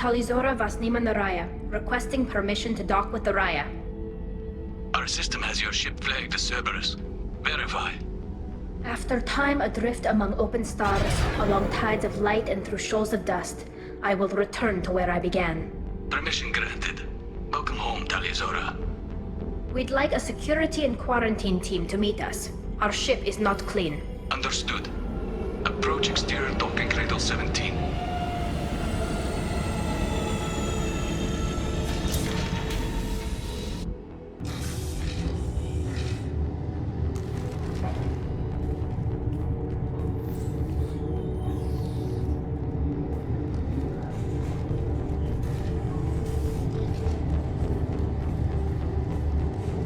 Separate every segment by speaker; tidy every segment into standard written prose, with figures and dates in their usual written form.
Speaker 1: Talizora Vasnima Naraya, requesting permission to dock with the Raya.
Speaker 2: Our system has your ship flagged as Cerberus. Verify.
Speaker 1: After time adrift among open stars, along tides of light and through shoals of dust, I will return to where I began.
Speaker 2: Permission granted. Welcome home, Talizora.
Speaker 1: We'd like a security and quarantine team to meet us. Our ship is not clean.
Speaker 2: Understood. Approach exterior docking cradle 17.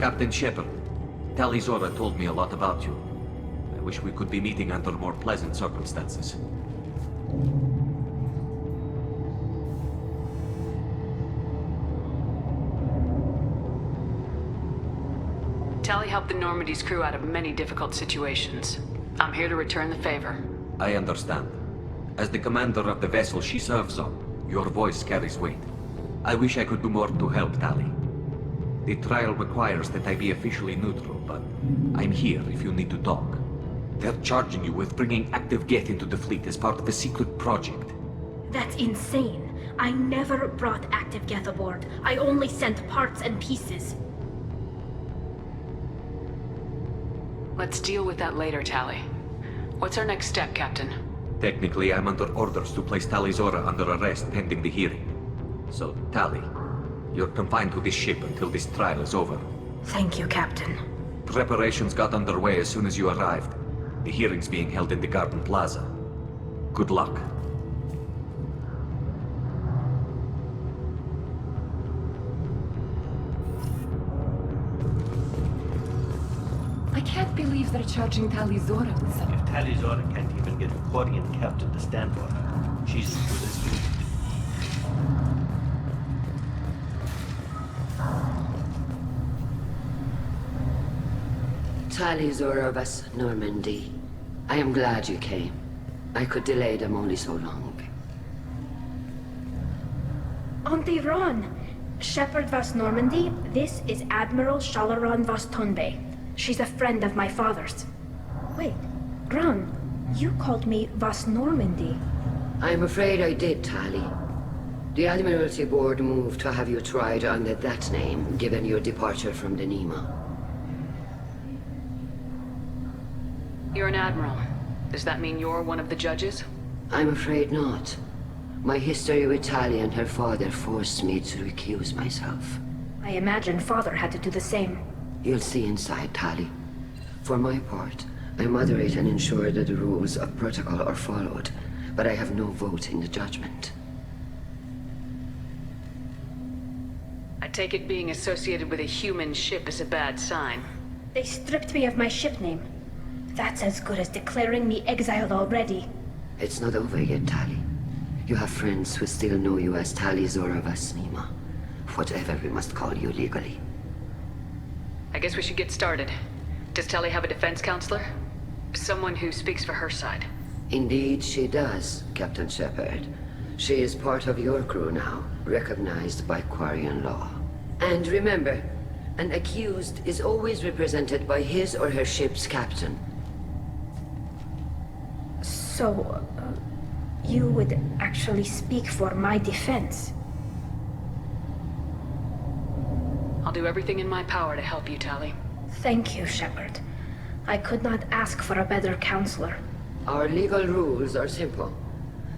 Speaker 3: Captain Shepard, Talizora told me a lot about you. I wish we could be meeting under more pleasant circumstances.
Speaker 4: Tali helped the Normandy's crew out of many difficult situations. I'm here to return the favor.
Speaker 3: I understand. As the commander of the vessel she serves on, your voice carries weight. I wish I could do more to help, Tali. The trial requires that I be officially neutral, but I'm here if you need to talk. They're charging you with bringing active Geth into the fleet as part of a secret project.
Speaker 1: That's insane. I never brought active Geth aboard. I only sent parts and pieces.
Speaker 4: Let's deal with that later, Tali. What's our next step, Captain?
Speaker 3: Technically, I'm under orders to place Talizora under arrest pending the hearing. So, Tali, you're confined to this ship until this trial is over.
Speaker 1: Thank you, Captain.
Speaker 3: Preparations got underway as soon as you arrived. The hearing's being held in the Garden Plaza. Good luck.
Speaker 5: I can't believe they're charging Talizora with such...
Speaker 6: If Talizora can't even get a Quarian captain to stand for her, she's as good as you.
Speaker 7: Talizora vas Normandy. I am glad you came. I could delay them only so long.
Speaker 1: Auntie Ron! Shepard vas Normandy, this is Admiral Shalaron vas Tonbe. She's a friend of my father's. Wait, Ron, you called me vas Normandy.
Speaker 7: I'm afraid I did, Tali. The Admiralty Board moved to have you tried under that name, given your departure from the Nima.
Speaker 4: You're an admiral. Does that mean you're one of the judges?
Speaker 7: I'm afraid not. My history with Tali and her father forced me to recuse myself.
Speaker 1: I imagine father had to do the same.
Speaker 7: You'll see inside, Tali. For my part, I moderate and ensure that the rules of protocol are followed, but I have no vote in the judgment.
Speaker 4: I take it being associated with a human ship is a bad sign.
Speaker 1: They stripped me of my ship name. That's as good as declaring me exiled already.
Speaker 7: It's not over yet, Tali. You have friends who still know you as Talizora Vasnima. Whatever we must call you legally.
Speaker 4: I guess we should get started. Does Tali have a defense counselor? Someone who speaks for her side.
Speaker 7: Indeed she does, Captain Shepard. She is part of your crew now, recognized by Quarian law. And remember, an accused is always represented by his or her ship's captain.
Speaker 1: So, you would actually speak for my defense?
Speaker 4: I'll do everything in my power to help you, Tali.
Speaker 1: Thank you, Shepard. I could not ask for a better counselor.
Speaker 7: Our legal rules are simple.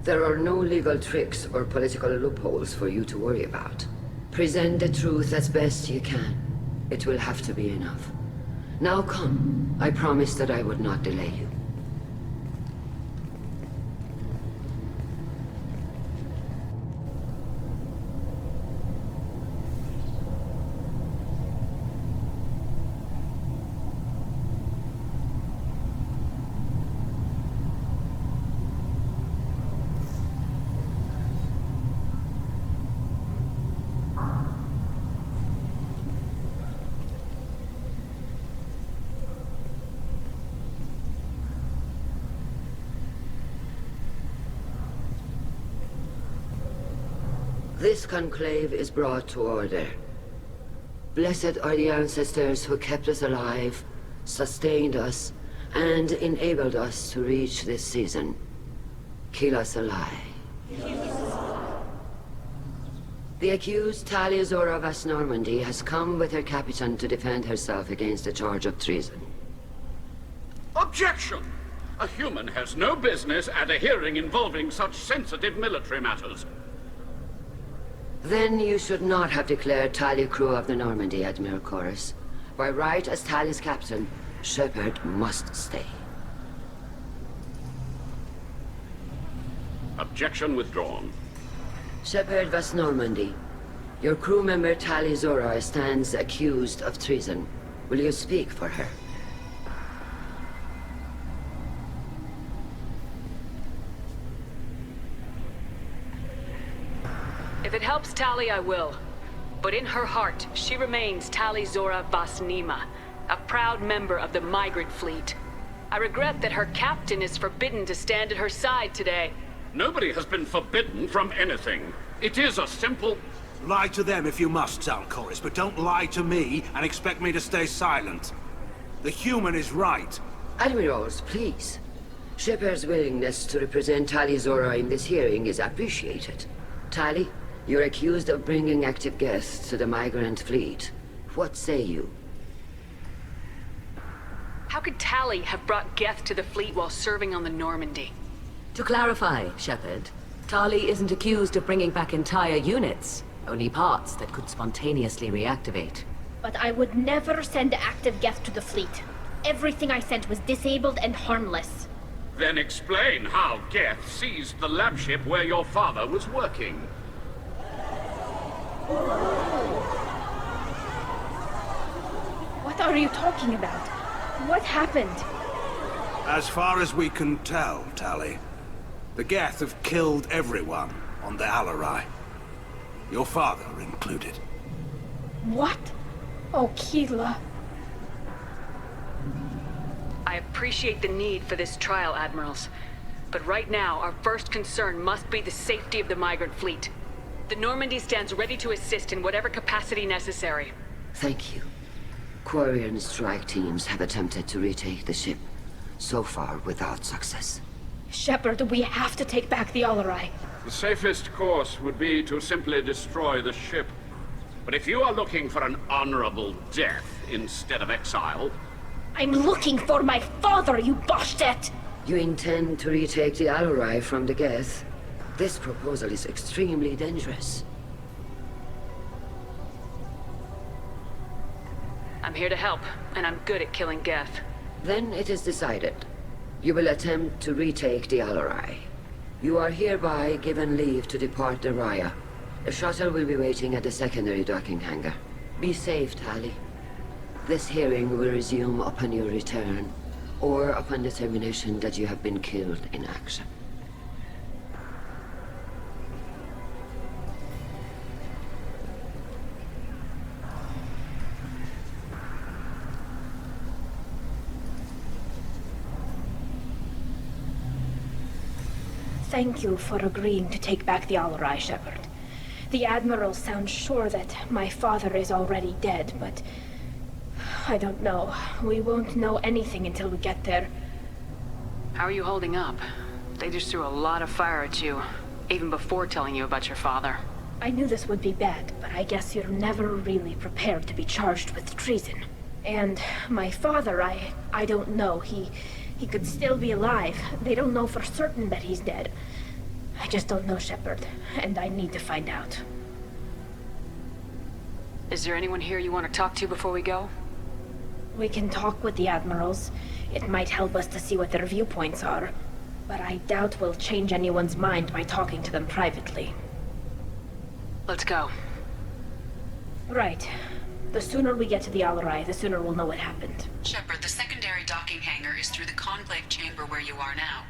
Speaker 7: There are no legal tricks or political loopholes for you to worry about. Present the truth as best you can. It will have to be enough. Now come. I promised that I would not delay you. This conclave is brought to order. Blessed are the ancestors who kept us alive, sustained us, and enabled us to reach this season. Keep us alive. The accused Tali of Normandy has come with her captain to defend herself against a charge of treason.
Speaker 8: Objection! A human has no business at a hearing involving such sensitive military matters.
Speaker 7: Then you should not have declared Tali crew of the Normandy, Admiral Chorus. By right as Tali's captain, Shepard must stay.
Speaker 8: Objection withdrawn.
Speaker 7: Shepard vs. Normandy. Your crew member Tali Zora stands accused of treason. Will you speak for her?
Speaker 4: If it helps Tali, I will. But in her heart, she remains Tali Zora Vasnima, a proud member of the migrant fleet. I regret that her captain is forbidden to stand at her side today.
Speaker 8: Nobody has been forbidden from anything. It is a simple...
Speaker 9: Lie to them if you must, Chorus, but don't lie to me and expect me to stay silent. The human is right.
Speaker 7: Admirals, please. Shepard's willingness to represent Tali Zora in this hearing is appreciated. Tali, you're accused of bringing active guests to the migrant fleet. What say you?
Speaker 4: How could Tali have brought Geth to the fleet while serving on the Normandy?
Speaker 10: To clarify, Shepard, Tali isn't accused of bringing back entire units, only parts that could spontaneously reactivate.
Speaker 1: But I would never send active Geth to the fleet. Everything I sent was disabled and harmless.
Speaker 8: Then explain how Geth seized the lab ship where your father was working.
Speaker 1: What are you talking about? What happened?
Speaker 9: As far as we can tell, Tali, the Geth have killed everyone on the Alarai. Your father included.
Speaker 1: What? Oh, Keela.
Speaker 4: I appreciate the need for this trial, Admirals. But right now, our first concern must be the safety of the migrant fleet. The Normandy stands ready to assist in whatever capacity necessary.
Speaker 7: Thank you. Quarian strike teams have attempted to retake the ship, so far without success.
Speaker 1: Shepard, we have to take back the Alarai.
Speaker 8: The safest course would be to simply destroy the ship. But if you are looking for an honorable death instead of exile...
Speaker 1: I'm looking for my father, you bastet!
Speaker 7: You intend to retake the Alarai from the Geth? This proposal is extremely dangerous.
Speaker 4: I'm here to help, and I'm good at killing Geth.
Speaker 7: Then it is decided. You will attempt to retake the Alarai. You are hereby given leave to depart the Raya. The shuttle will be waiting at the secondary docking hangar. Be safe, Tali. This hearing will resume upon your return, or upon determination that you have been killed in action.
Speaker 1: Thank you for agreeing to take back the Alarai, Shepard. The Admiral sounds sure that my father is already dead, but... I don't know. We won't know anything until we get there.
Speaker 4: How are you holding up? They just threw a lot of fire at you, even before telling you about your father.
Speaker 1: I knew this would be bad, but I guess you're never really prepared to be charged with treason. And my father, I don't know. He could still be alive. They don't know for certain that he's dead. I just don't know, Shepard, and I need to find out.
Speaker 4: Is there anyone here you want to talk to before we go?
Speaker 1: We can talk with the Admirals. It might help us to see what their viewpoints are. But I doubt we'll change anyone's mind by talking to them privately.
Speaker 4: Let's go.
Speaker 1: Right. The sooner we get to the Alarai, the sooner we'll know what happened.
Speaker 11: Shepard, the secondary docking hangar is through the conclave chamber where you are now.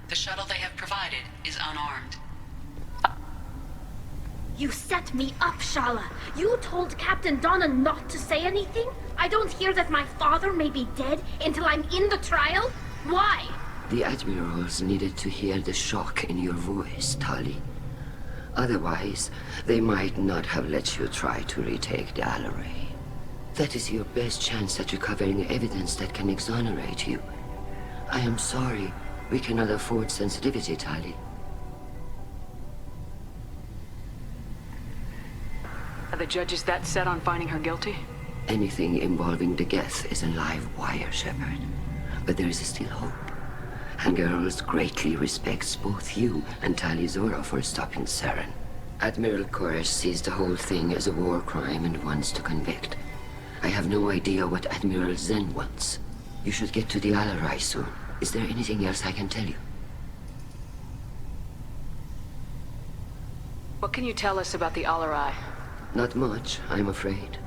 Speaker 11: The shuttle they have provided is unarmed.
Speaker 1: You set me up, Shala. You told Captain Donna not to say anything? I don't hear that my father may be dead until I'm in the trial? Why?
Speaker 7: The Admirals needed to hear the shock in your voice, Tali. Otherwise, they might not have let you try to retake the Alaray. That is your best chance at recovering evidence that can exonerate you. I am sorry, we cannot afford sensitivity, Tali.
Speaker 4: Are the judges that set on finding her guilty?
Speaker 7: Anything involving the Geth is a live wire, Shepard. But there is still hope. And Girls greatly respects both you and Tali Zora for stopping Saren. Admiral Koresh sees the whole thing as a war crime and wants to convict. I have no idea what Admiral Zen wants. You should get to the Alarai soon. Is there anything else I can tell you?
Speaker 4: What can you tell us about the Alarai?
Speaker 7: Not much, I'm afraid.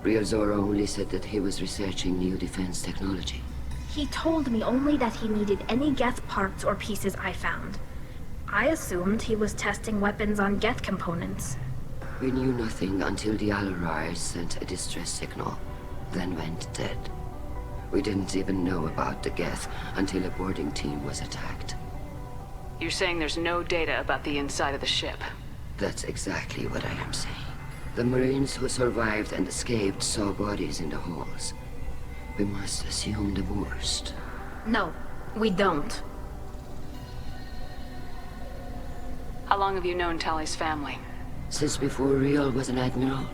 Speaker 7: Real Zora only said that he was researching new defense technology.
Speaker 1: He told me only that he needed any Geth parts or pieces I found. I assumed he was testing weapons on Geth components.
Speaker 7: We knew nothing until the Alarai sent a distress signal, then went dead. We didn't even know about the Geth until a boarding team was attacked.
Speaker 4: You're saying there's no data about the inside of the ship?
Speaker 7: That's exactly what I am saying. The Marines who survived and escaped saw bodies in the halls. We must assume the worst.
Speaker 1: No, we don't.
Speaker 4: How long have you known Tali's family?
Speaker 7: Since before Real was an admiral.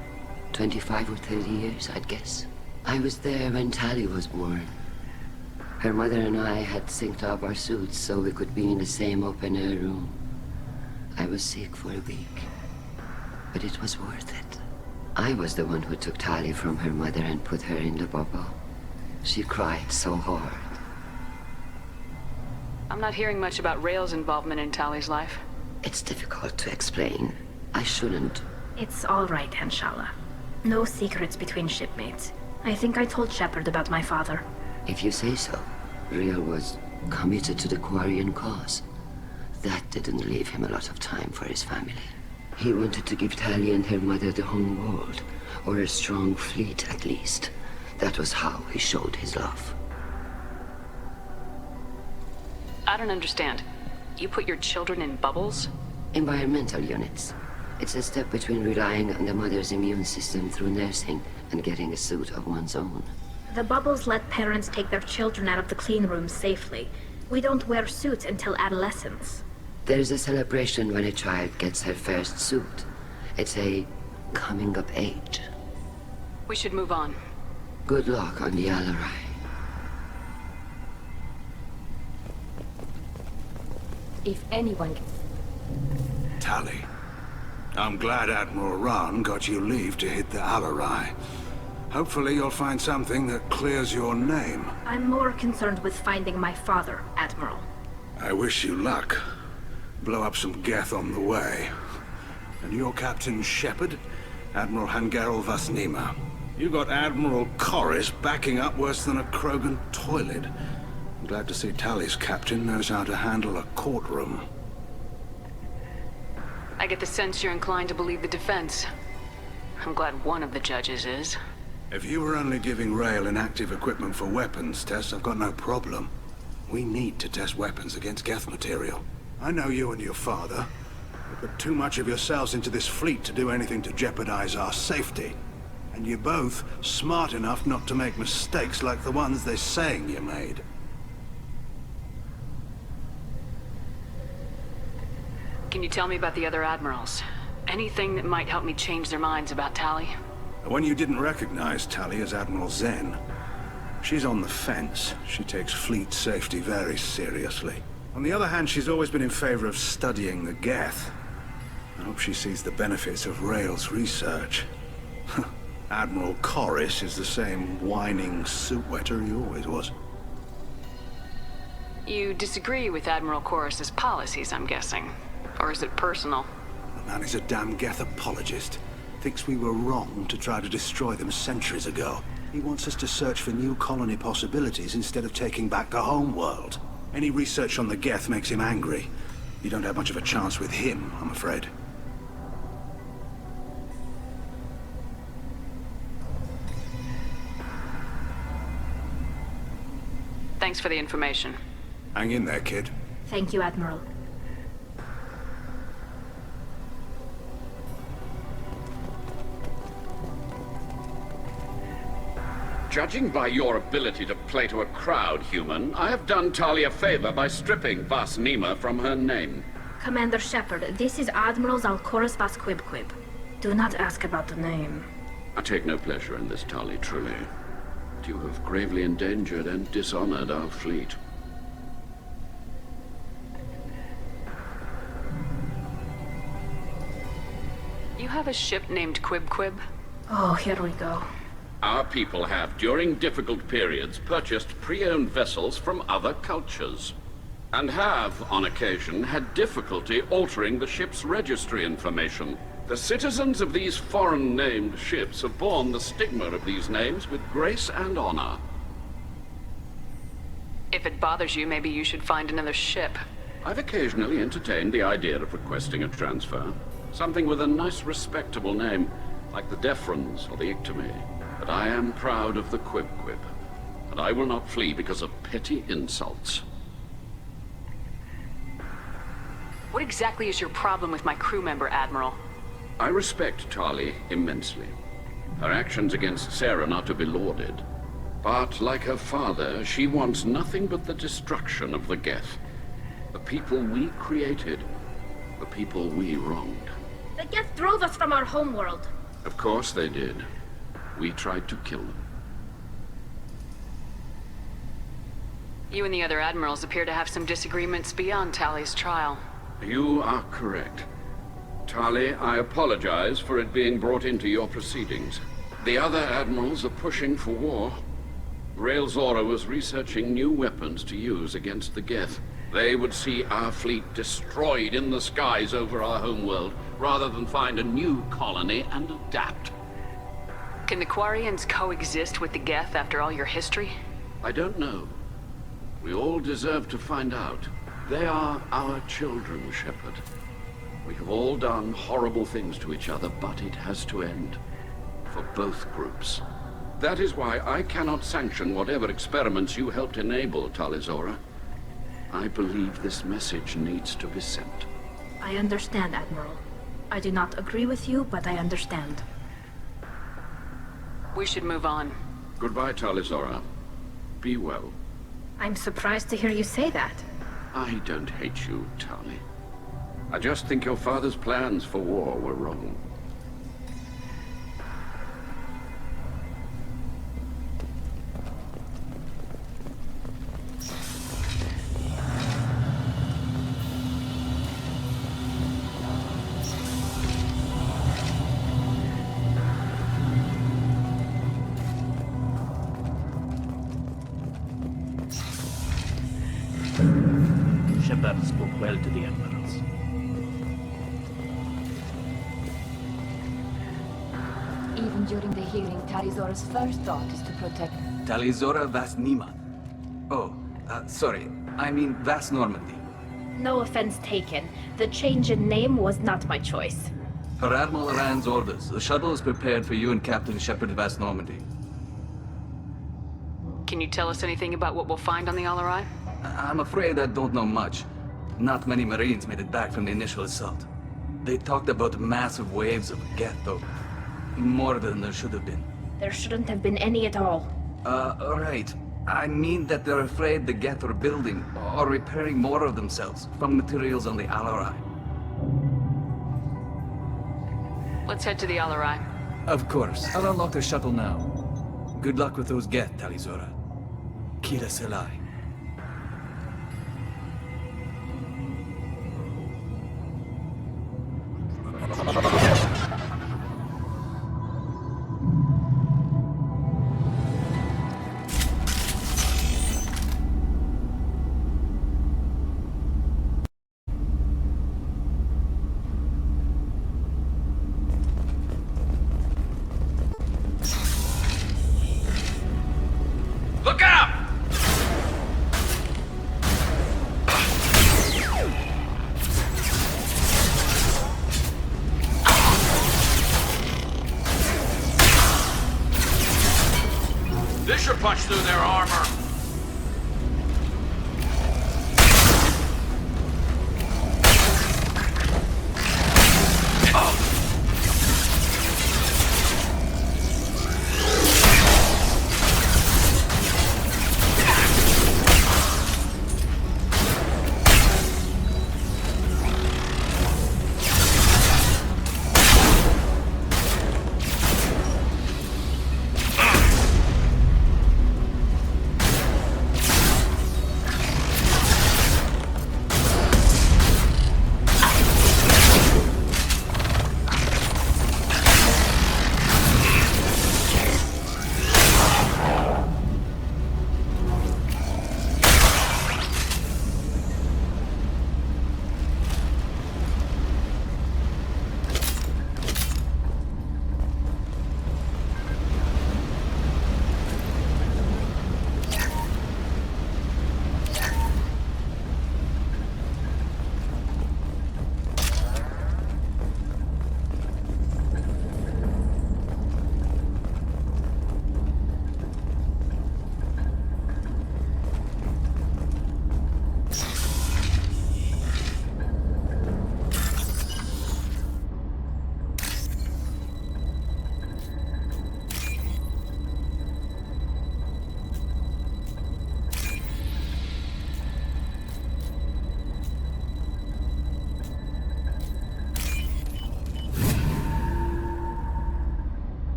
Speaker 7: 25 or 30 years, I'd guess. I was there when Tali was born. Her mother and I had synced up our suits so we could be in the same open-air room. I was sick for a week, but it was worth it. I was the one who took Tali from her mother and put her in the bubble. She cried so hard.
Speaker 4: I'm not hearing much about Rail's involvement in Tali's life.
Speaker 7: It's difficult to explain. I shouldn't.
Speaker 1: It's all right, Anshala. No secrets between shipmates. I think I told Shepard about my father.
Speaker 7: If you say so. Real was committed to the Quarian cause. That didn't leave him a lot of time for his family. He wanted to give Tali and her mother the home world, or a strong fleet at least. That was how he showed his love.
Speaker 4: I don't understand. You put your children in bubbles?
Speaker 7: Environmental units. It's a step between relying on the mother's immune system through nursing and getting a suit of one's own.
Speaker 1: The bubbles let parents take their children out of the clean rooms safely. We don't wear suits until adolescence.
Speaker 7: There's a celebration when a child gets her first suit. It's a coming of age.
Speaker 4: We should move on.
Speaker 7: Good luck on the Alarai.
Speaker 5: If anyone...
Speaker 9: Tali, I'm glad Admiral Rahn got you leave to hit the Alarai. Hopefully you'll find something that clears your name.
Speaker 1: I'm more concerned with finding my father, Admiral.
Speaker 9: I wish you luck. Blow up some Geth on the way. And your Captain Shepard? Admiral Hangarel Vasnima. You got Admiral Koresh backing up worse than a Krogan toilet. I'm glad to see Tali's captain knows how to handle a courtroom.
Speaker 4: I get the sense you're inclined to believe the defense. I'm glad one of the judges is.
Speaker 9: If you were only giving Rail inactive equipment for weapons tests, I've got no problem. We need to test weapons against Geth material. I know you and your father. You put too much of yourselves into this fleet to do anything to jeopardize our safety. And you're both smart enough not to make mistakes like the ones they're saying you made.
Speaker 4: Can you tell me about the other admirals? Anything that might help me change their minds about Tali?
Speaker 9: When you didn't recognize Tali as Admiral Zen, she's on the fence. She takes fleet safety very seriously. On the other hand, she's always been in favor of studying the Geth. I hope she sees the benefits of Rail's research. Admiral Koresh is the same whining suit-wetter he always was.
Speaker 4: You disagree with Admiral Koresh's policies, I'm guessing. Or is it personal?
Speaker 9: The man is a damn Geth apologist. Thinks we were wrong to try to destroy them centuries ago. He wants us to search for new colony possibilities instead of taking back the home world. Any research on the Geth makes him angry. You don't have much of a chance with him, I'm afraid.
Speaker 4: Thanks for the information.
Speaker 9: Hang in there, kid.
Speaker 1: Thank you, Admiral.
Speaker 8: Judging by your ability to play to a crowd, human, I have done Tali a favor by stripping Vas Nima from her name.
Speaker 1: Commander Shepard, this is Admiral Zalkoris Vas Quib. Do not ask about the name.
Speaker 8: I take no pleasure in this, Tali, truly. But you have gravely endangered and dishonored our fleet.
Speaker 4: You have a ship named Quib?
Speaker 1: Oh, here we go.
Speaker 8: Our people have, during difficult periods, purchased pre-owned vessels from other cultures. And have, on occasion, had difficulty altering the ship's registry information. The citizens of these foreign-named ships have borne the stigma of these names with grace and honor.
Speaker 4: If it bothers you, maybe you should find another ship.
Speaker 8: I've occasionally entertained the idea of requesting a transfer. Something with a nice, respectable name, like the Defrons or the Ictomy. But I am proud of the Quib, and I will not flee because of petty insults.
Speaker 4: What exactly is your problem with my crew member, Admiral?
Speaker 8: I respect Tali immensely. Her actions against Sarah are not to be lauded. But, like her father, she wants nothing but the destruction of the Geth. The people we created, the people we wronged.
Speaker 1: The Geth drove us from our homeworld.
Speaker 8: Of course they did. We tried to kill them.
Speaker 4: You and the other admirals appear to have some disagreements beyond Tali's trial.
Speaker 8: You are correct. Tali, I apologize for it being brought into your proceedings. The other admirals are pushing for war. Rael Zora was researching new weapons to use against the Geth. They would see our fleet destroyed in the skies over our homeworld, rather than find a new colony and adapt.
Speaker 4: Can the Quarians coexist with the Geth after all your history?
Speaker 8: I don't know. We all deserve to find out. They are our children, Shepard. We have all done horrible things to each other, but it has to end. For both groups. That is why I cannot sanction whatever experiments you helped enable, Tali Zora. I believe this message needs to be sent.
Speaker 1: I understand, Admiral. I do not agree with you, but I understand.
Speaker 4: We should move on.
Speaker 8: Goodbye, Tali Zora. Be well.
Speaker 1: I'm surprised to hear you say that.
Speaker 8: I don't hate you, Tali. I just think your father's plans for war were wrong.
Speaker 6: Shepard spoke well to the admirals.
Speaker 5: Even during the hearing, Tali Zora's first thought is to protect...
Speaker 3: Tali Zora Vas Nima. Oh, sorry. I mean Vas Normandy.
Speaker 1: No offense taken. The change in name was not my choice.
Speaker 3: Per Admiral Rand's orders, the shuttle is prepared for you and Captain Shepard Vas Normandy.
Speaker 4: Can you tell us anything about what we'll find on the Alarai?
Speaker 3: I'm afraid I don't know much. Not many Marines made it back from the initial assault. They talked about massive waves of Geth, though. More than there should have been.
Speaker 1: There shouldn't have been any at all.
Speaker 3: Right. I mean that they're afraid the Geth are building or repairing more of themselves from materials on the Alarai.
Speaker 4: Let's head to the Alarai.
Speaker 3: Of course. I'll unlock the shuttle now. Good luck with those Geth, Tali Zora. Kira Selai.
Speaker 2: Look out! This should punch through their armor.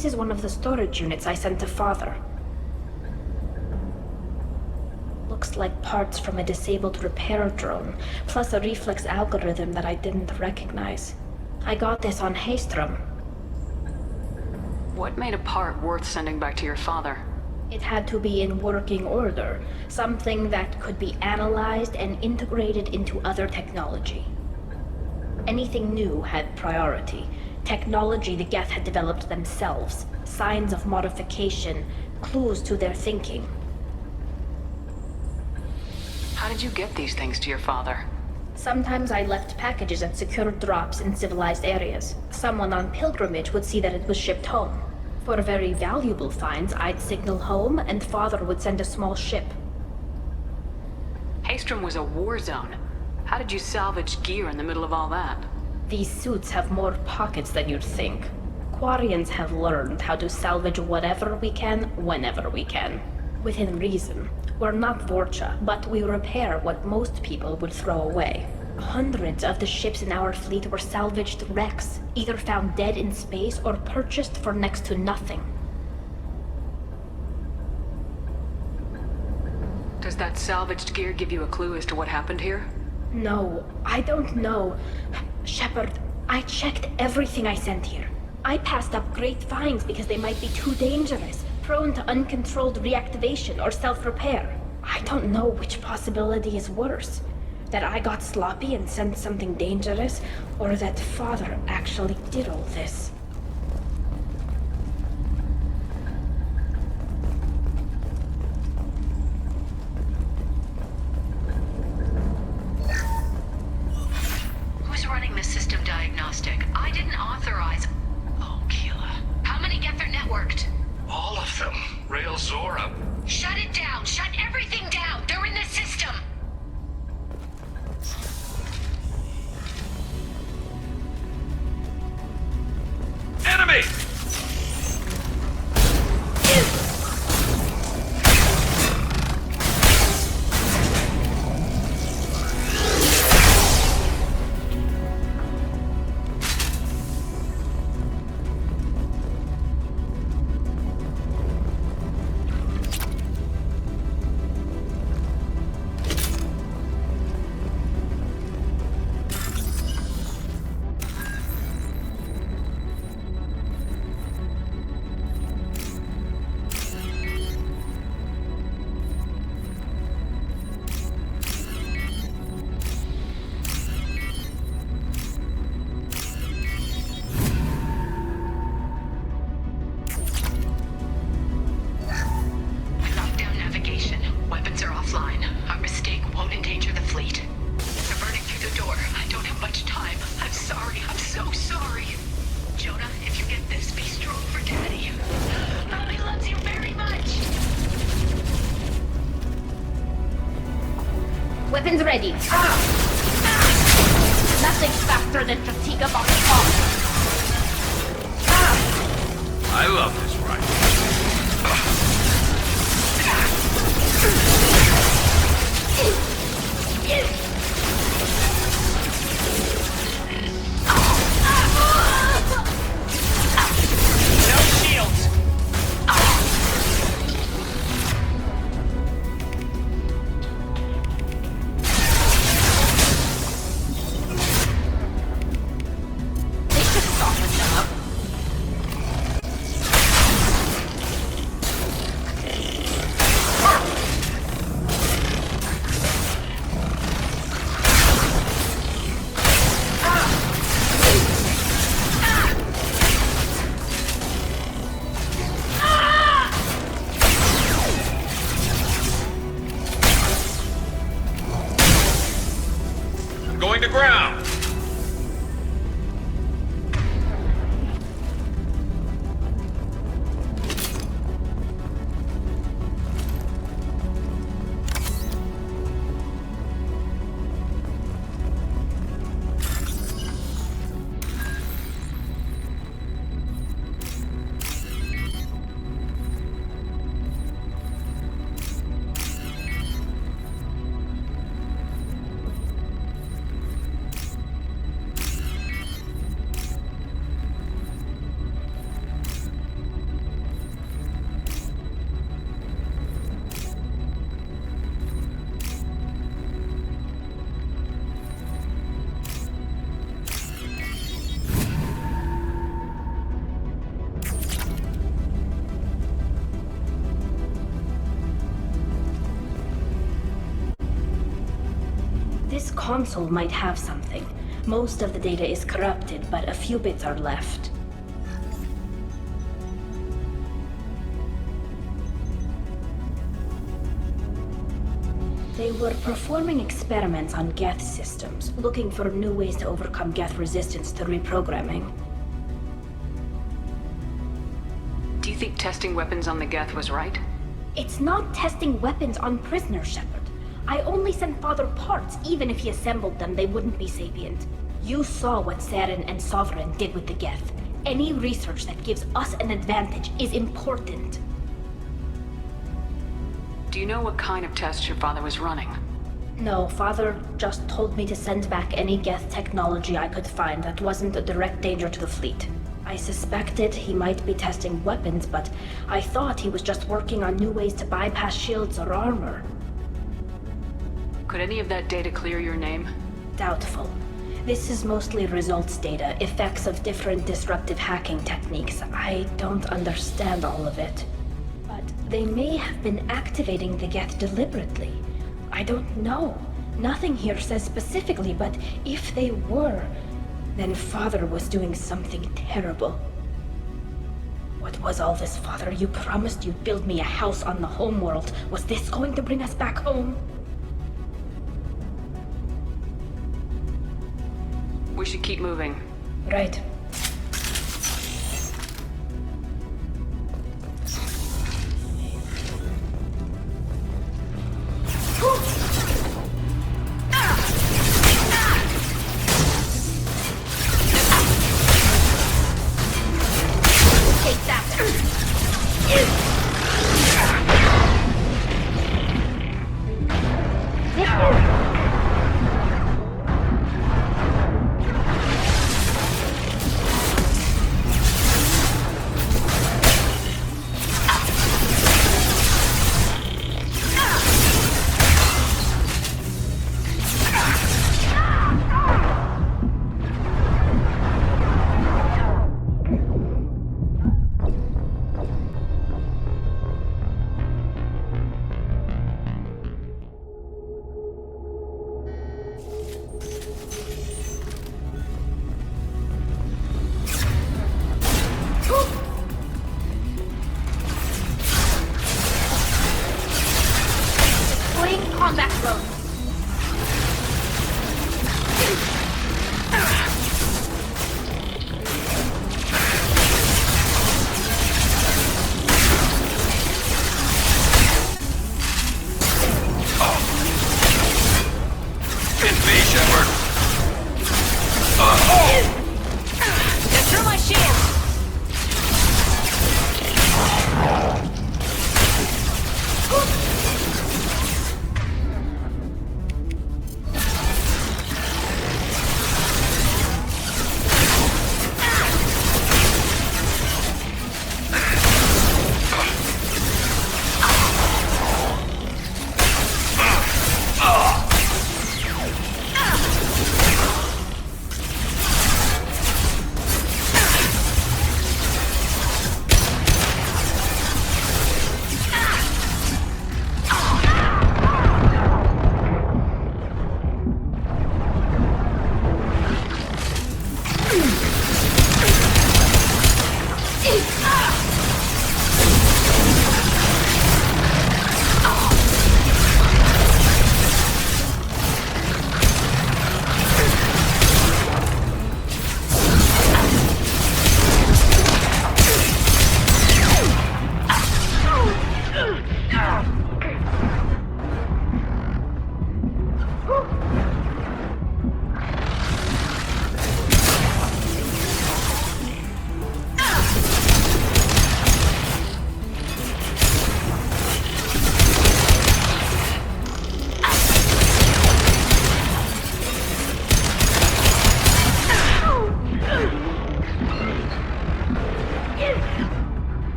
Speaker 1: This is one of the storage units I sent to Father. Looks like parts from a disabled repair drone, plus a reflex algorithm that I didn't recognize. I got this on Haystrom.
Speaker 4: What made a part worth sending back to your father?
Speaker 1: It had to be in working order, something that could be analyzed and integrated into other technology. Anything new had priority. Technology the Geth had developed themselves, signs of modification, clues to their thinking.
Speaker 4: How did you get these things to your father?
Speaker 1: Sometimes I left packages at secure drops in civilized areas. Someone on pilgrimage would see that it was shipped home. For very valuable finds, I'd signal home, and Father would send a small ship.
Speaker 4: Haystrom was a war zone. How did you salvage gear in the middle of all that?
Speaker 1: These suits have more pockets than you'd think. Quarians have learned how to salvage whatever we can, whenever we can. Within reason. We're not Vorcha, but we repair what most people would throw away. Hundreds of the ships in our fleet were salvaged wrecks, either found dead in space or purchased for next to nothing.
Speaker 4: Does that salvaged gear give you a clue as to what happened here?
Speaker 1: No, I don't know. Shepard, I checked everything I sent here. I passed up great finds because they might be too dangerous, prone to uncontrolled reactivation or self-repair. I don't know which possibility is worse. That I got sloppy and sent something dangerous, or that Father actually did all this.
Speaker 11: Who's running the system diagnostic? I didn't authorize... Oh, Keela. How many Geth are networked?
Speaker 2: All of them. Rail Zora.
Speaker 11: Shut it down! Shut everything down! They're in the system!
Speaker 2: Enemy!
Speaker 1: Weapons ready. Nothing's faster than fatigue of our
Speaker 2: I love this rifle. No shields.
Speaker 1: console might have something. Most of the data is corrupted, but a few bits are left. They were performing experiments on Geth systems, looking for new ways to overcome Geth resistance to reprogramming.
Speaker 4: Do you think testing weapons on the Geth was right?
Speaker 1: It's not testing weapons on prisoners, Shepard. I only sent Father parts. Even if he assembled them, they wouldn't be sapient. You saw what Saren and Sovereign did with the Geth. Any research that gives us an advantage is important.
Speaker 4: Do you know what kind of tests your father was running?
Speaker 1: No, Father just told me to send back any Geth technology I could find that wasn't a direct danger to the fleet. I suspected he might be testing weapons, but I thought he was just working on new ways to bypass shields or armor.
Speaker 4: Could any of that data clear your name?
Speaker 1: Doubtful. This is mostly results data, effects of different disruptive hacking techniques. I don't understand all of it. But they may have been activating the Geth deliberately. I don't know. Nothing here says specifically, but if they were, then Father was doing something terrible. What was all this, Father? You promised you'd build me a house on the homeworld. Was this going to bring us back home?
Speaker 4: We should keep moving.
Speaker 1: Right.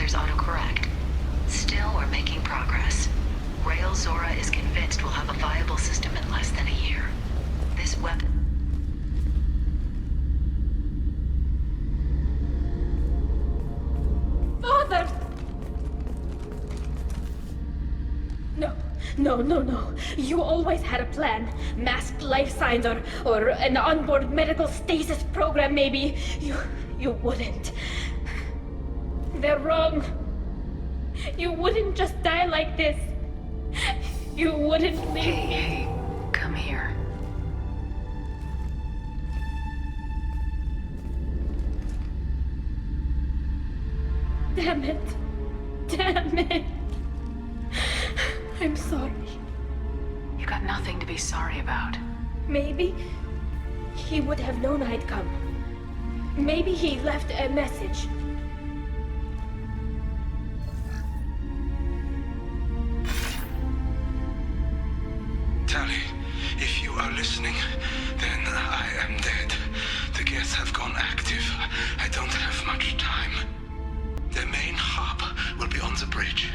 Speaker 11: appears autocorrect. Still, we're making progress. Rail Zora is convinced we'll have a viable system in less than a year. This weapon...
Speaker 1: Father! No. You always had a plan. Masked life signs or an onboard medical stasis program, maybe. You wouldn't. They're wrong. You wouldn't just die like this. You wouldn't leave.
Speaker 11: Hey, come here.
Speaker 1: Damn it. I'm sorry.
Speaker 11: You got nothing to be sorry about.
Speaker 1: Maybe he would have known I'd come. Maybe he left a message.
Speaker 9: Tali, if you are listening, then I am dead. The geth have gone active. I don't have much time. The main hub will be on the bridge.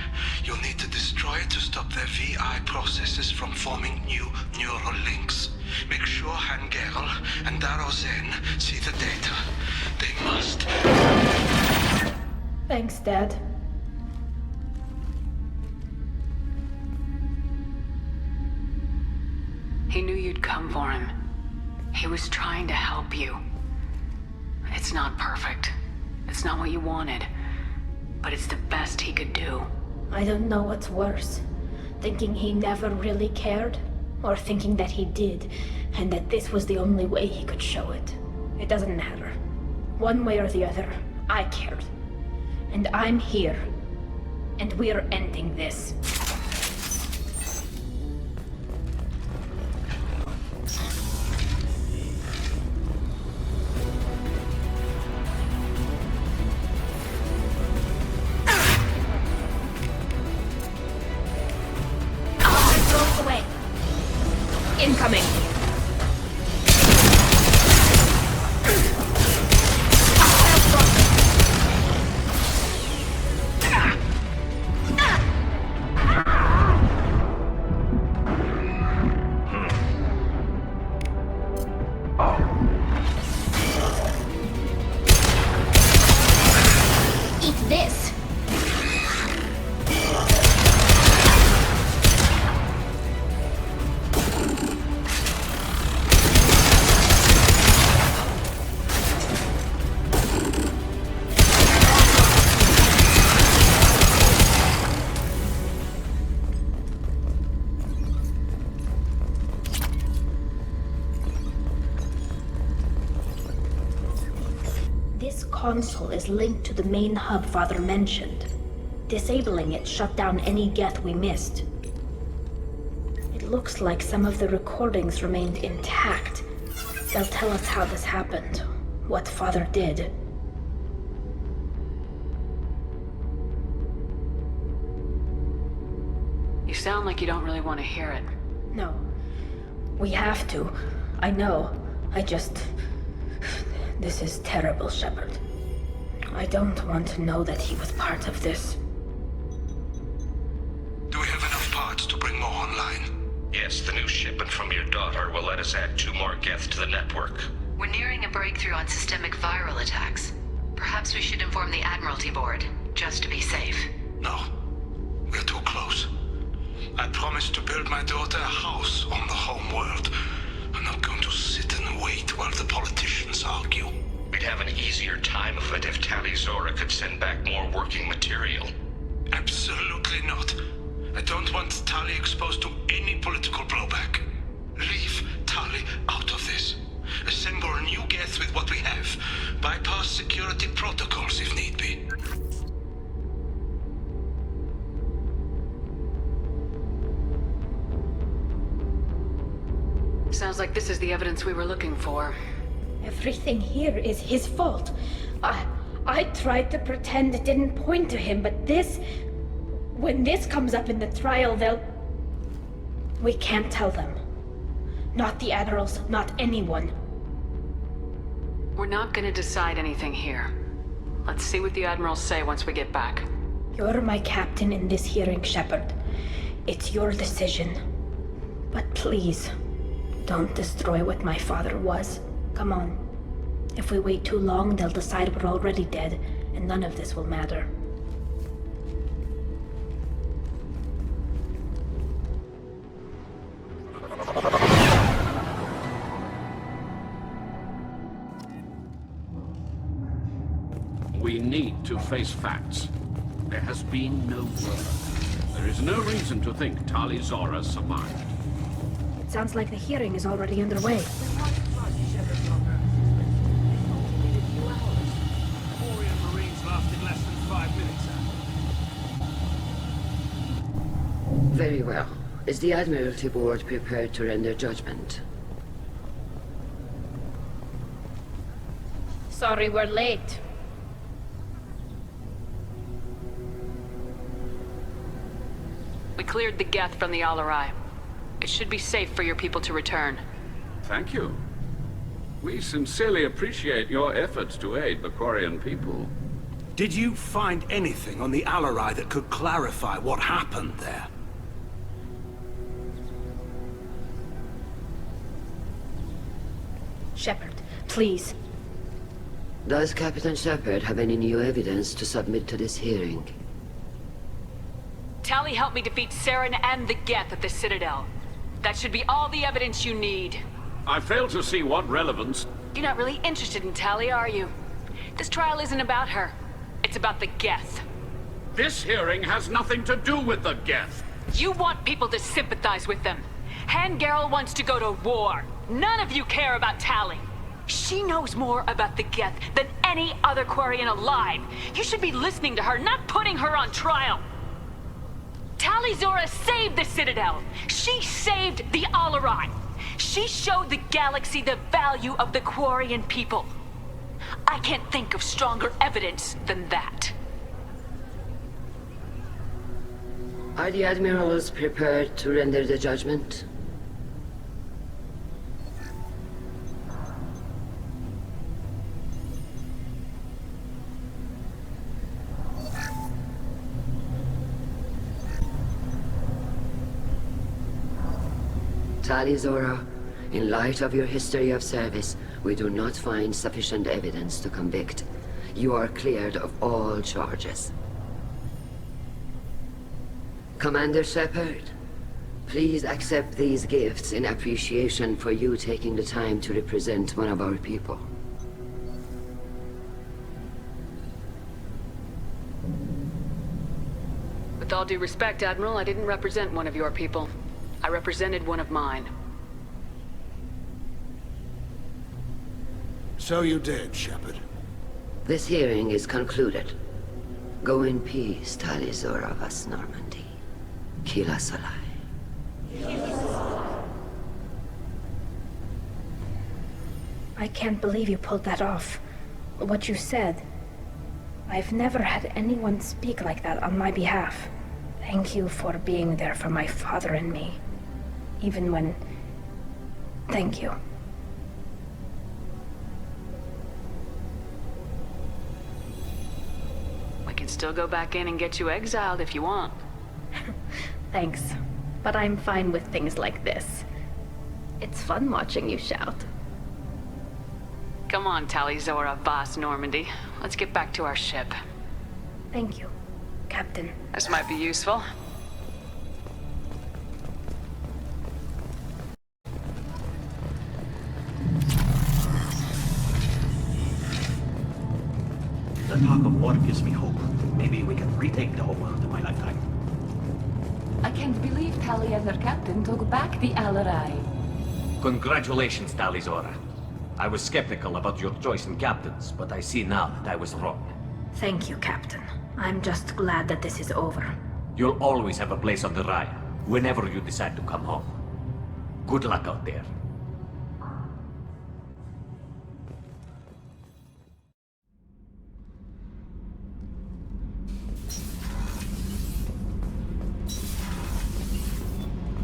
Speaker 9: You'll need to destroy it to stop their VI processes from forming new neural links. Make sure Hangerl and Daro Zen see the data. They must.
Speaker 1: Thanks, Dad.
Speaker 11: He knew you'd come for him. He was trying to help you. It's not perfect. It's not what you wanted. But it's the best he could do.
Speaker 1: I don't know what's worse. Thinking he never really cared, or thinking that he did, and that this was the only way he could show it. It doesn't matter. One way or the other, I cared. And I'm here. And we're ending this. Incoming! Eat this! This console is linked to the main hub Father mentioned. Disabling it shut down any geth we missed. It looks like some of the recordings remained intact. They'll tell us how this happened, what Father did.
Speaker 11: You sound like you don't really want to hear it.
Speaker 1: No. We have to. I know. This is terrible, Shepard. I don't want to know that he was part of this.
Speaker 9: Do we have enough parts to bring more online?
Speaker 2: Yes, the new shipment from your daughter will let us add 2 more geth to the network.
Speaker 11: We're nearing a breakthrough on systemic viral attacks. Perhaps we should inform the Admiralty Board, just to be safe.
Speaker 9: No. We're too close. I promised to build my daughter a house on the home world. I'm not going to sit and wait while the politicians argue.
Speaker 2: We'd have an easier time of it if Tali Zora could send back more working material.
Speaker 9: Absolutely not. I don't want Tali exposed to any political blowback. Leave Tali out of this. Assemble a new geth with what we have. Bypass security protocols if need be.
Speaker 11: Sounds like this is the evidence we were looking for.
Speaker 1: Everything here is his fault. I tried to pretend it didn't point to him, but this... When this comes up in the trial, we can't tell them. Not the admirals, not anyone.
Speaker 11: We're not gonna decide anything here. Let's see what the admirals say once we get back.
Speaker 1: You're my captain in this hearing, Shepard. It's your decision. But please, don't destroy what my father was. Come on. If we wait too long, they'll decide we're already dead, and none of this will matter.
Speaker 8: We need to face facts. There has been no murder. There is no reason to think Tali Zora survived.
Speaker 1: It sounds like the hearing is already underway.
Speaker 7: Very well. Is the Admiralty Board prepared to render judgment?
Speaker 1: Sorry we're late.
Speaker 4: We cleared the Geth from the Alarai. It should be safe for your people to return.
Speaker 8: Thank you. We sincerely appreciate your efforts to aid the Quarian people.
Speaker 9: Did you find anything on the Alarai that could clarify what happened there?
Speaker 1: Shepard, please.
Speaker 7: Does Captain Shepard have any new evidence to submit to this hearing?
Speaker 4: Tali helped me defeat Saren and the Geth at the Citadel. That should be all the evidence you need.
Speaker 8: I fail to see what relevance...
Speaker 4: You're not really interested in Tali, are you? This trial isn't about her. It's about the Geth.
Speaker 8: This hearing has nothing to do with the Geth.
Speaker 4: You want people to sympathize with them. Hangarel wants to go to war. None of you care about Tali. She knows more about the Geth than any other Quarian alive. You should be listening to her, not putting her on trial. Tali Zora saved the Citadel. She saved the Alarai. She showed the galaxy the value of the Quarian people. I can't think of stronger evidence than that.
Speaker 7: Are the admirals prepared to render the judgment? Tali Zora, in light of your history of service, we do not find sufficient evidence to convict. You are cleared of all charges. Commander Shepard, please accept these gifts in appreciation for you taking the time to represent one of our people.
Speaker 4: With all due respect, Admiral, I didn't represent one of your people. I represented one of mine.
Speaker 9: So you did, Shepard.
Speaker 7: This hearing is concluded. Go in peace, Tali Zora vas Normandy. Kila Solai.
Speaker 1: I can't believe you pulled that off. What you said. I've never had anyone speak like that on my behalf. Thank you for being there for my father and me. Even when... Thank you.
Speaker 4: We can still go back in and get you exiled if you want.
Speaker 1: Thanks. But I'm fine with things like this. It's fun watching you shout.
Speaker 4: Come on, Tali Zora vas Normandy. Let's get back to our ship.
Speaker 1: Thank you, Captain.
Speaker 4: This might be useful.
Speaker 6: The talk of war gives me hope. Maybe we can retake the whole world in my lifetime.
Speaker 5: I can't believe Tali and her captain took back the Alarai.
Speaker 3: Congratulations, Tali Zora. I was skeptical about your choice in captains, but I see now that I was wrong.
Speaker 1: Thank you, Captain. I'm just glad that this is over.
Speaker 3: You'll always have a place on the Raya, whenever you decide to come home. Good luck out there.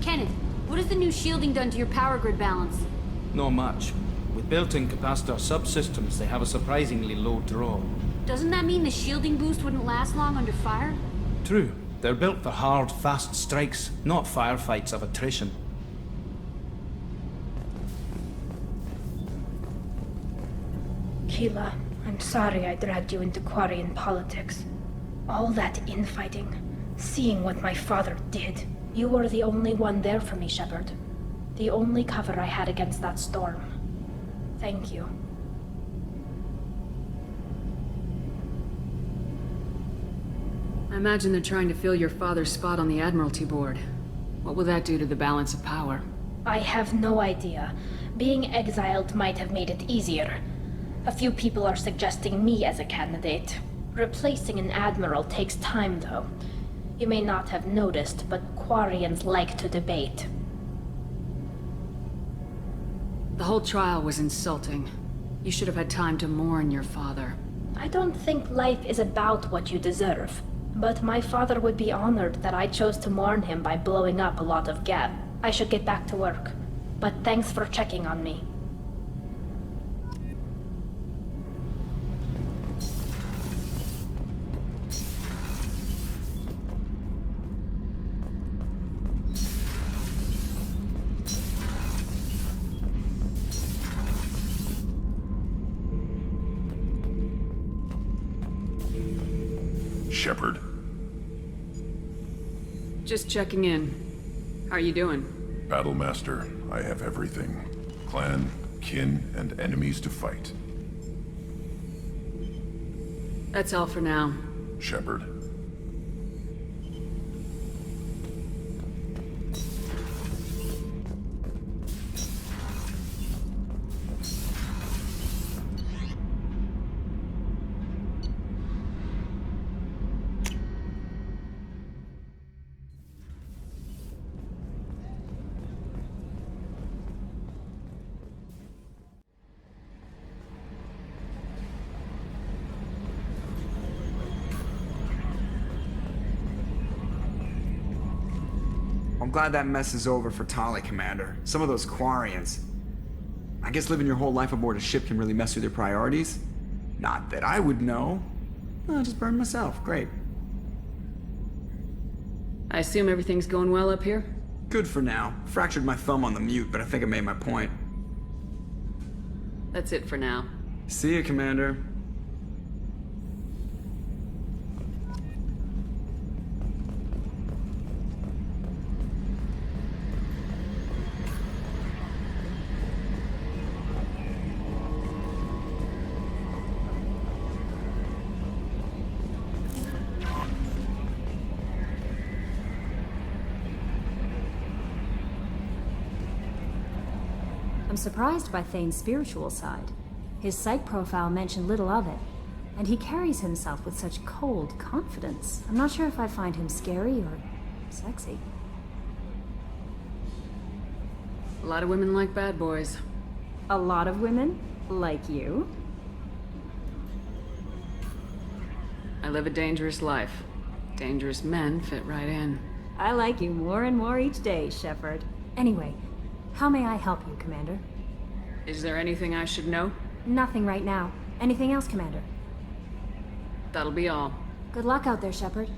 Speaker 12: Kenneth, what has the new shielding done to your power grid balance?
Speaker 13: Not much. With built-in capacitor subsystems, they have a surprisingly low draw.
Speaker 12: Doesn't that mean the shielding boost wouldn't last long under fire?
Speaker 13: True, they're built for hard, fast strikes, not firefights of attrition.
Speaker 1: Keela, I'm sorry I dragged you into Quarian politics. All that infighting, seeing what my father did. You were the only one there for me, Shepard. The only cover I had against that storm. Thank you.
Speaker 11: I imagine they're trying to fill your father's spot on the Admiralty board. What will that do to the balance of power?
Speaker 1: I have no idea. Being exiled might have made it easier. A few people are suggesting me as a candidate. Replacing an admiral takes time, though. You may not have noticed, but Quarians like to debate.
Speaker 11: The whole trial was insulting. You should have had time to mourn your father.
Speaker 1: I don't think life is about what you deserve. But my father would be honored that I chose to mourn him by blowing up a lot of gab. I should get back to work. But thanks for checking on me.
Speaker 14: Shepard.
Speaker 11: Just checking in. How are you doing?
Speaker 14: Battlemaster, I have everything. Clan, kin, and enemies to fight.
Speaker 11: That's all for now.
Speaker 14: Shepard.
Speaker 15: I'm glad that mess is over for Tali, Commander. Some of those Quarians. I guess living your whole life aboard a ship can really mess with your priorities. Not that I would know. I'll just burn myself. Great.
Speaker 11: I assume everything's going well up here?
Speaker 15: Good for now. Fractured my thumb on the mute, but I think I made my point.
Speaker 11: That's it for now.
Speaker 15: See you, Commander.
Speaker 16: I'm surprised by Thane's spiritual side. His psych profile mentioned little of it, and he carries himself with such cold confidence. I'm not sure if I find him scary or sexy.
Speaker 11: A lot of women like bad boys.
Speaker 16: A lot of women? Like you?
Speaker 11: I live a dangerous life. Dangerous men fit right in.
Speaker 16: I like you more and more each day, Shepard. Anyway, how may I help you, Commander?
Speaker 11: Is there anything I should know?
Speaker 16: Nothing right now. Anything else, Commander?
Speaker 11: That'll be all.
Speaker 16: Good luck out there, Shepard.